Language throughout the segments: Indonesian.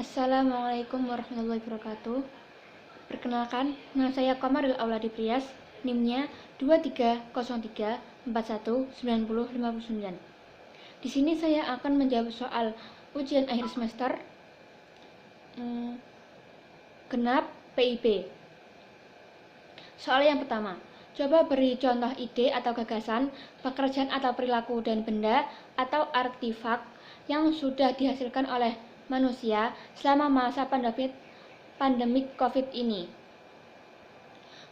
Assalamualaikum warahmatullahi wabarakatuh. Perkenalkan, nama saya Komaril Auladi Prias, NIM-nya 2303419059. Di sini saya akan menjawab soal ujian akhir semester genap PIB. Soal yang pertama, coba beri contoh ide atau gagasan, pekerjaan atau perilaku dan benda atau artefak yang sudah dihasilkan oleh manusia selama masa pandemik COVID ini.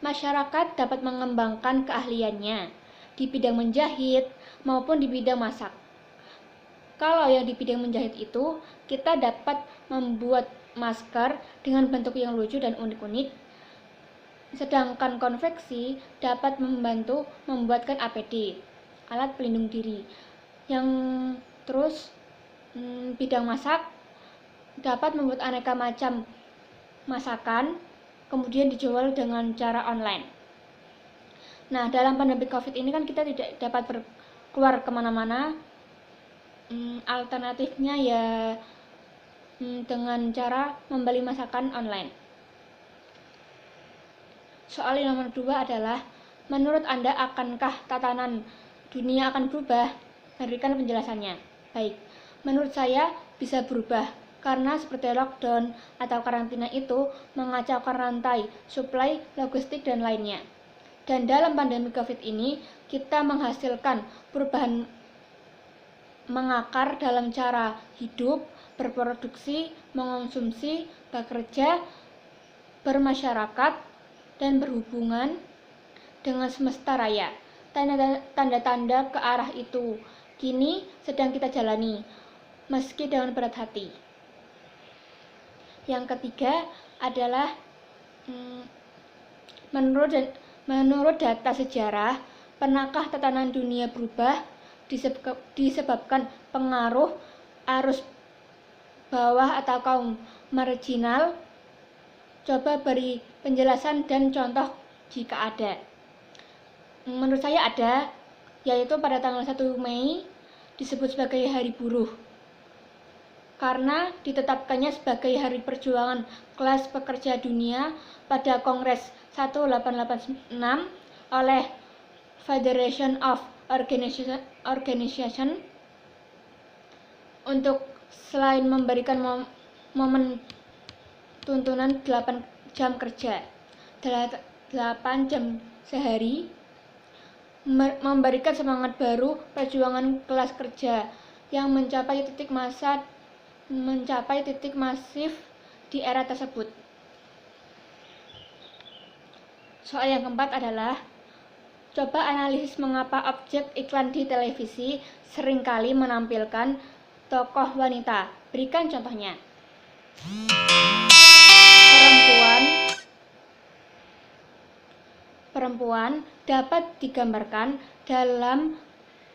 Masyarakat dapat mengembangkan keahliannya di bidang menjahit maupun di bidang masak. Kalau yang di bidang menjahit itu, kita dapat membuat masker dengan bentuk yang lucu dan unik-unik. Sedangkan konveksi dapat membantu membuatkan APD, alat pelindung diri. Yang terus bidang masak dapat membuat aneka macam masakan, kemudian dijual dengan cara online. Nah, dalam pandemi COVID ini kan kita tidak dapat keluar kemana-mana. Alternatifnya ya dengan cara membeli masakan online. Soal yang nomor 2 adalah, menurut Anda akankah tatanan dunia akan berubah? Berikan penjelasannya. Baik, menurut saya bisa berubah, karena seperti lockdown atau karantina itu mengacaukan rantai suplai, logistik, dan lainnya. Dan dalam pandemi COVID ini, kita menghasilkan perubahan mengakar dalam cara hidup, berproduksi, mengonsumsi, bekerja, bermasyarakat, dan berhubungan dengan semesta raya. Tanda-tanda ke arah itu kini sedang kita jalani, meski dengan berat hati. Yang ketiga adalah menurut data sejarah, pernahkah tatanan dunia berubah disebabkan pengaruh arus bawah atau kaum marginal? Coba beri penjelasan dan contoh jika ada. Menurut saya ada, yaitu pada tanggal 1 Mei disebut sebagai Hari Buruh, karena ditetapkannya sebagai Hari Perjuangan Kelas Pekerja Dunia pada Kongres 1886 oleh Federation of Organization untuk selain memberikan momen tuntunan 8 jam kerja, 8 jam sehari, memberikan semangat baru perjuangan kelas kerja yang mencapai titik masif di era tersebut. Soal yang keempat adalah, coba analisis mengapa objek iklan di televisi seringkali menampilkan tokoh wanita. Berikan contohnya. Perempuan dapat digambarkan dalam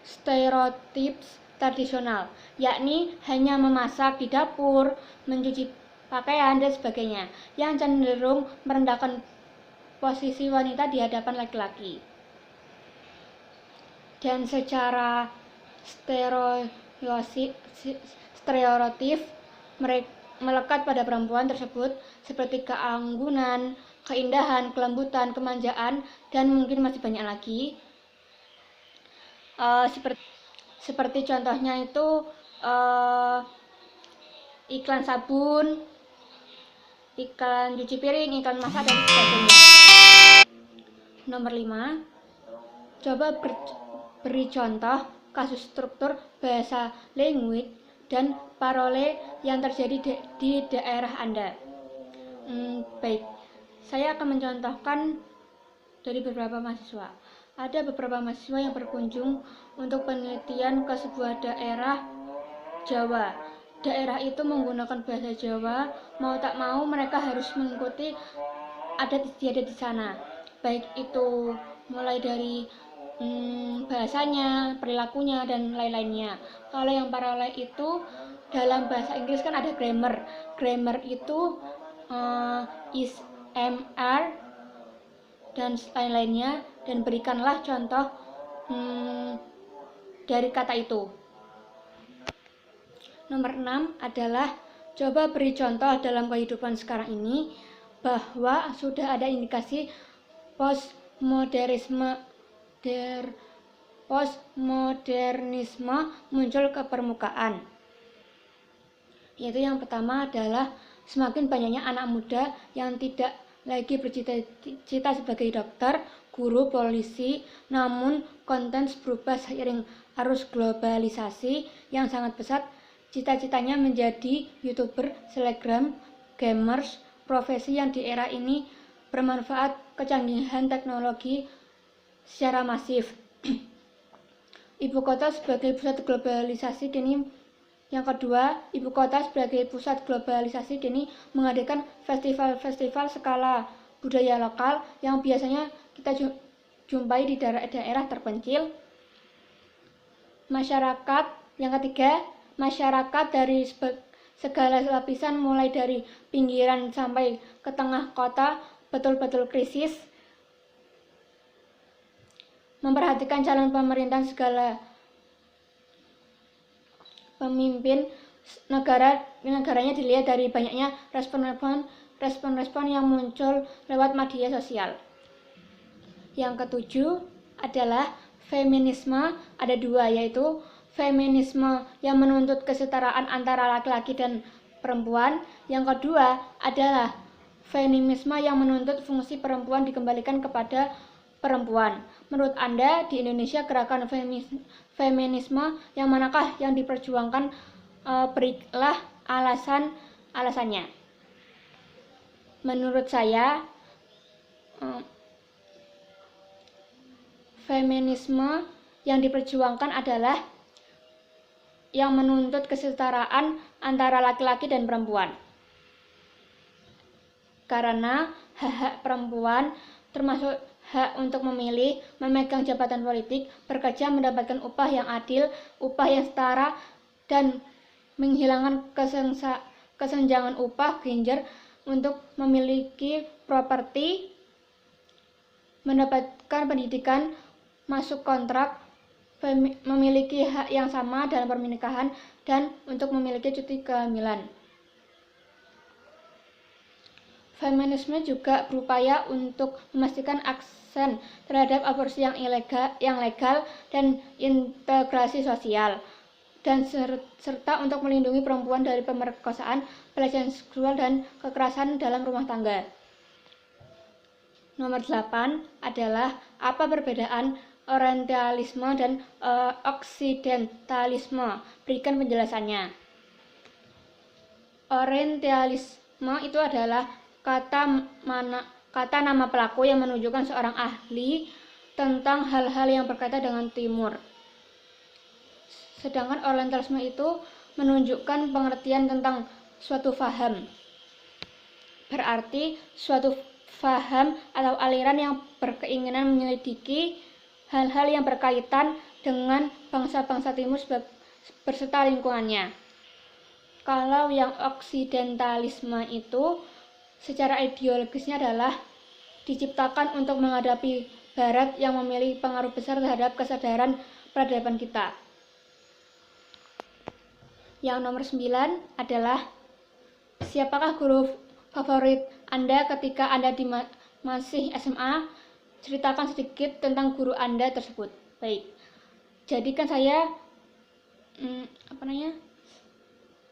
stereotip tradisional, yakni hanya memasak di dapur, mencuci pakaian, dan sebagainya, yang cenderung merendahkan posisi wanita di hadapan laki-laki. Dan secara stereotip melekat pada perempuan tersebut seperti keanggunan, keindahan, kelembutan, kemanjaan, dan mungkin masih banyak lagi. Seperti contohnya itu iklan sabun, iklan cuci piring, iklan masak, dan sebagainya. Nomor 5, coba beri contoh kasus struktur bahasa language dan parole yang terjadi di daerah Anda. Baik, saya akan mencontohkan dari beberapa mahasiswa. Ada beberapa mahasiswa yang berkunjung untuk penelitian ke sebuah daerah Jawa. Daerah itu menggunakan bahasa Jawa, mau tak mau mereka harus mengikuti adat istiadat di sana. Baik itu mulai dari bahasanya, perilakunya, dan lain-lainnya. Kalau yang paralel itu dalam bahasa Inggris kan ada grammar. Grammar itu is, am, are, dan lain-lainnya, dan berikanlah contoh dari kata itu. Nomor 6 adalah Coba beri contoh dalam kehidupan sekarang ini bahwa sudah ada indikasi postmodernisme muncul ke permukaan. Yaitu yang pertama adalah semakin banyaknya anak muda yang tidak lagi bercita-cita sebagai dokter, guru, polisi, namun konten berubah seiring arus globalisasi yang sangat pesat. Cita-citanya menjadi YouTuber, selebgram, gamers, profesi yang di era ini bermanfaat kecanggihan teknologi secara masif. Ibu kota sebagai pusat globalisasi kini Yang kedua, ibu kota sebagai pusat globalisasi kini mengadakan festival-festival skala budaya lokal yang biasanya kita jumpai di daerah-daerah terpencil. Masyarakat, yang ketiga, masyarakat dari segala lapisan mulai dari pinggiran sampai ke tengah kota betul-betul krisis. Memperhatikan calon pemerintahan segala pemimpin negaranya dilihat dari banyaknya respon-respon yang muncul lewat media sosial. Yang ketujuh adalah feminisme. Ada dua, yaitu feminisme yang menuntut kesetaraan antara laki-laki dan perempuan. Yang kedua adalah feminisme yang menuntut fungsi perempuan dikembalikan kepada perempuan. Menurut Anda, di Indonesia gerakan feminisme yang manakah yang diperjuangkan? Berilah alasannya. Menurut saya, feminisme yang diperjuangkan adalah yang menuntut kesetaraan antara laki-laki dan perempuan. Karena hak-hak perempuan termasuk hak untuk memilih, memegang jabatan politik, bekerja, mendapatkan upah yang adil, upah yang setara, dan menghilangkan kesenjangan upah gender, untuk memiliki properti, mendapatkan pendidikan, masuk kontrak, memiliki hak yang sama dalam pernikahan, dan untuk memiliki cuti kehamilan. Feminisme juga berupaya untuk memastikan akses terhadap aborsi yang legal dan integrasi sosial, dan serta untuk melindungi perempuan dari pemerkosaan, pelecehan seksual, dan kekerasan dalam rumah tangga. Nomor 8 adalah apa perbedaan orientalisme dan oksidentalisme. Berikan penjelasannya. Orientalisme itu adalah kata nama pelaku yang menunjukkan seorang ahli tentang hal-hal yang berkaitan dengan timur. Sedangkan orientalisme itu menunjukkan pengertian tentang suatu faham. Berarti suatu faham atau aliran yang berkeinginan menyelidiki hal-hal yang berkaitan dengan bangsa-bangsa timur berserta lingkungannya. Kalau yang oksidentalisme itu secara ideologisnya adalah diciptakan untuk menghadapi Barat yang memiliki pengaruh besar terhadap kesadaran peradaban kita. Yang nomor 9 adalah siapakah guru favorit Anda ketika Anda masih SMA? Ceritakan sedikit tentang guru Anda tersebut. Baik. Jadi kan saya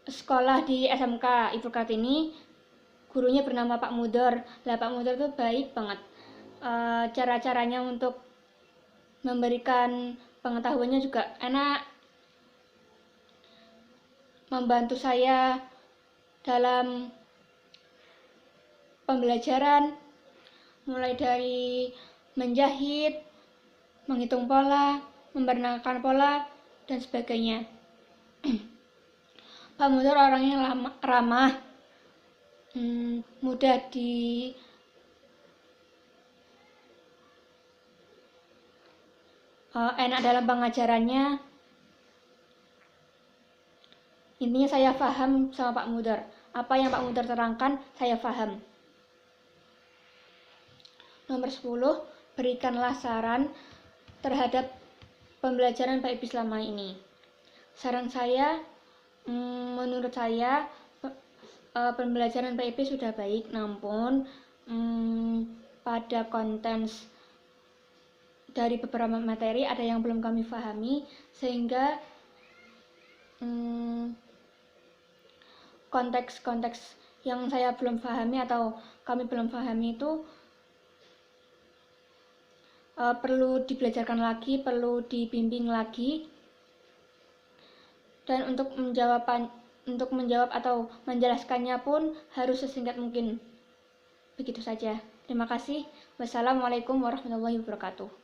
sekolah di SMK Ibu Kartini. Gurunya bernama Pak Mudor. Pak Mudor itu baik banget. Cara-caranya untuk memberikan pengetahuannya juga enak. Membantu saya dalam pembelajaran, mulai dari menjahit, menghitung pola, membenarkan pola, dan sebagainya. Pak Mudor orangnya ramah, mudah enak dalam pengajarannya. Intinya saya paham sama Pak Mudor. Apa yang Pak Mudor terangkan, saya paham. Nomor 10, berikanlah saran terhadap pembelajaran Pak Iblis selama ini. Saran saya, menurut saya, pembelajaran PIP sudah baik, namun pada konten dari beberapa materi ada yang belum kami pahami, sehingga konteks-konteks yang saya belum pahami atau kami belum pahami itu perlu dibelajarkan lagi, perlu dibimbing lagi. Dan untuk menjawab atau menjelaskannya pun harus sesingkat mungkin. Begitu saja. Terima kasih. Wassalamualaikum warahmatullahi wabarakatuh.